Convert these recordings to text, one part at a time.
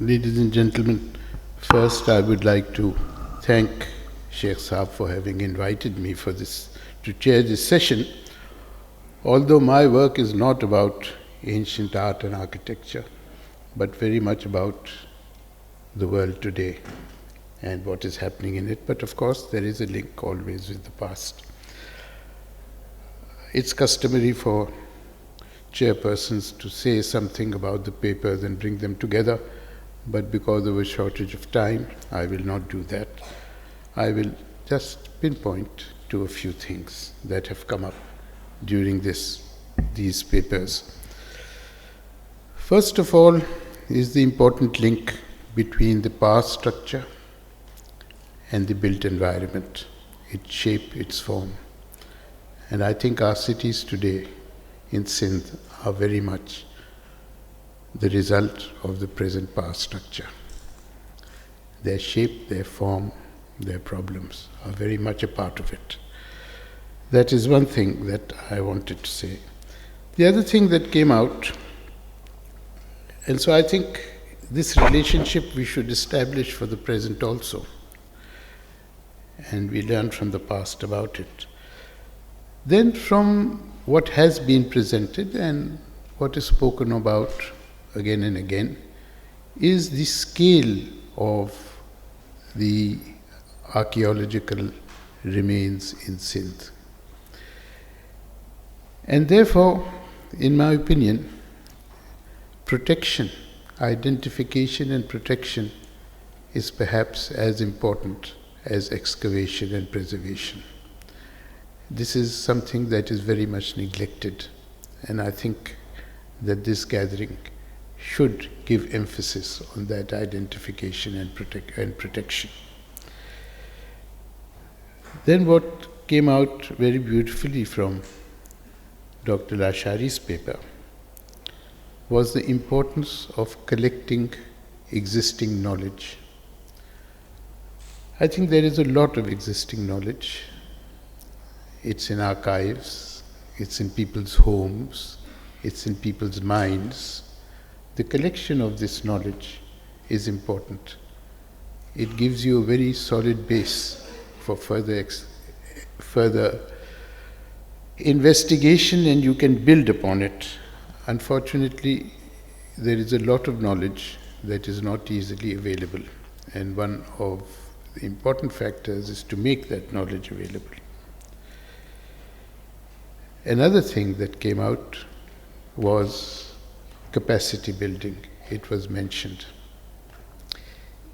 Ladies and gentlemen, first I would like to thank Sheikh Saab for having invited me to chair this session. Although my work is not about ancient art and architecture, but very much about the world today and what is happening in it. But of course, there is a link always with the past. It's customary for chairpersons to say something about the papers and bring them together, but because of a shortage of time, I will not do that. I will just pinpoint to a few things that have come up during these papers. First of all is the important link between the power structure and the built environment, its shape, its form. And I think our cities today in Sindh are very much the result of the present power structure. Their shape, their form, their problems are very much a part of it. That is one thing that I wanted to say. The other thing that came out, and so I think this relationship we should establish for the present also, and we learn from the past about it. Then from what has been presented and what is spoken about again and again is the scale of the archaeological remains in Sindh. And therefore, in my opinion, protection, identification and protection is perhaps as important as excavation and preservation. This is something that is very much neglected, and I think that this gathering should give emphasis on that identification and protection. Then what came out very beautifully from Dr. Lashari's paper was the importance of collecting existing knowledge. I think there is a lot of existing knowledge. It's in archives, it's in people's homes, it's in people's minds. The collection of this knowledge is important. It gives you a very solid base for further investigation, and you can build upon it. Unfortunately, there is a lot of knowledge that is not easily available, and one of the important factors is to make that knowledge available. Another thing that came out was capacity building. It was mentioned.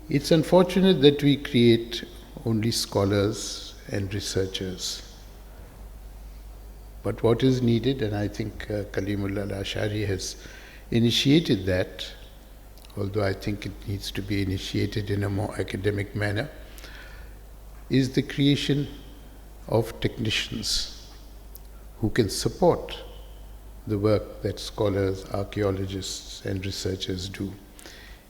It's unfortunate that we create only scholars and researchers. But what is needed, and I think Kalimullah Al-Ashari has initiated that, although I think it needs to be initiated in a more academic manner, is the creation of technicians who can support the work that scholars, archaeologists and researchers do.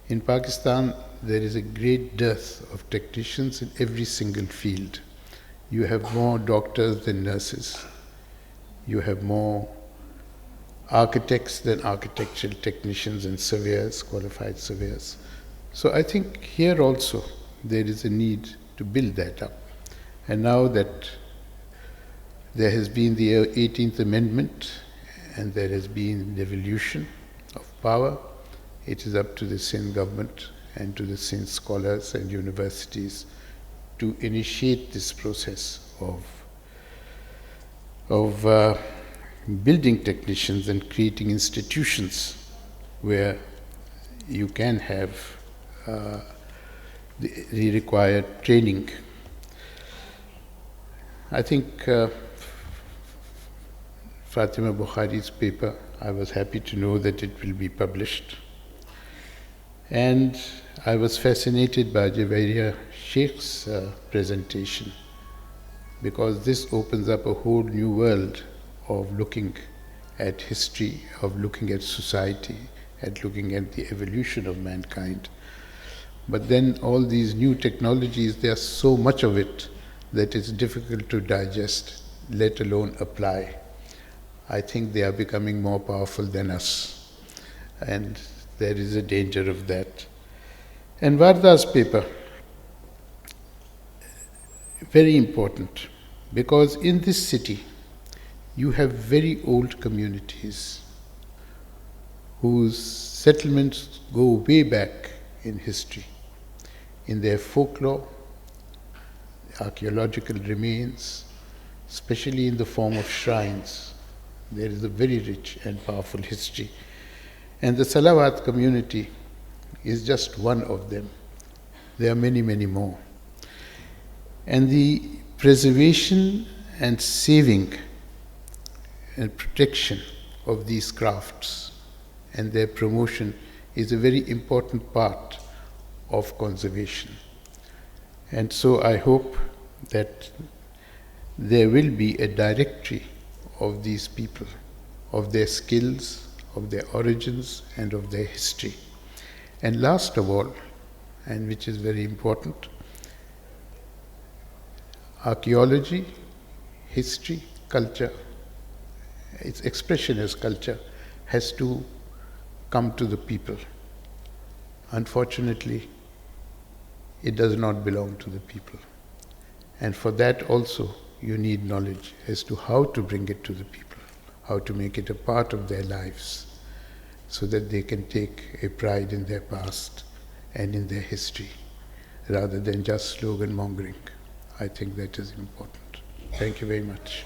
In Pakistan, there is a great dearth of technicians in every single field. You have more doctors than nurses. You have more architects than architectural technicians and surveyors, qualified surveyors. So I think here also there is a need to build that up. And now that there has been the 18th Amendment and there has been the evolution of power, it is up to the Sindh government and to the Sindh scholars and universities to initiate this process of building technicians and creating institutions where you can have the required training. I think Fatima Bukhari's paper, I was happy to know that it will be published. And I was fascinated by Jawahiria Sheikh's presentation, because this opens up a whole new world of looking at history, of looking at society, at looking at the evolution of mankind. But then all these new technologies, there's so much of it that it's difficult to digest, let alone apply. I think they are becoming more powerful than us, and there is a danger of that. And Varda's paper, very important, because in this city you have very old communities whose settlements go way back in history, in their folklore, archaeological remains, especially in the form of shrines. There is a very rich and powerful history. And the Salawat community is just one of them. There are many, many more. And the preservation and saving and protection of these crafts and their promotion is a very important part of conservation. And so I hope that there will be a directory of these people, of their skills, of their origins, and of their history. And last of all, and which is very important, archaeology, history, culture, its expression as culture, has to come to the people. Unfortunately, it does not belong to the people. And for that also, you need knowledge as to how to bring it to the people, how to make it a part of their lives, so that they can take a pride in their past and in their history, rather than just slogan mongering. I think that is important. Thank you very much.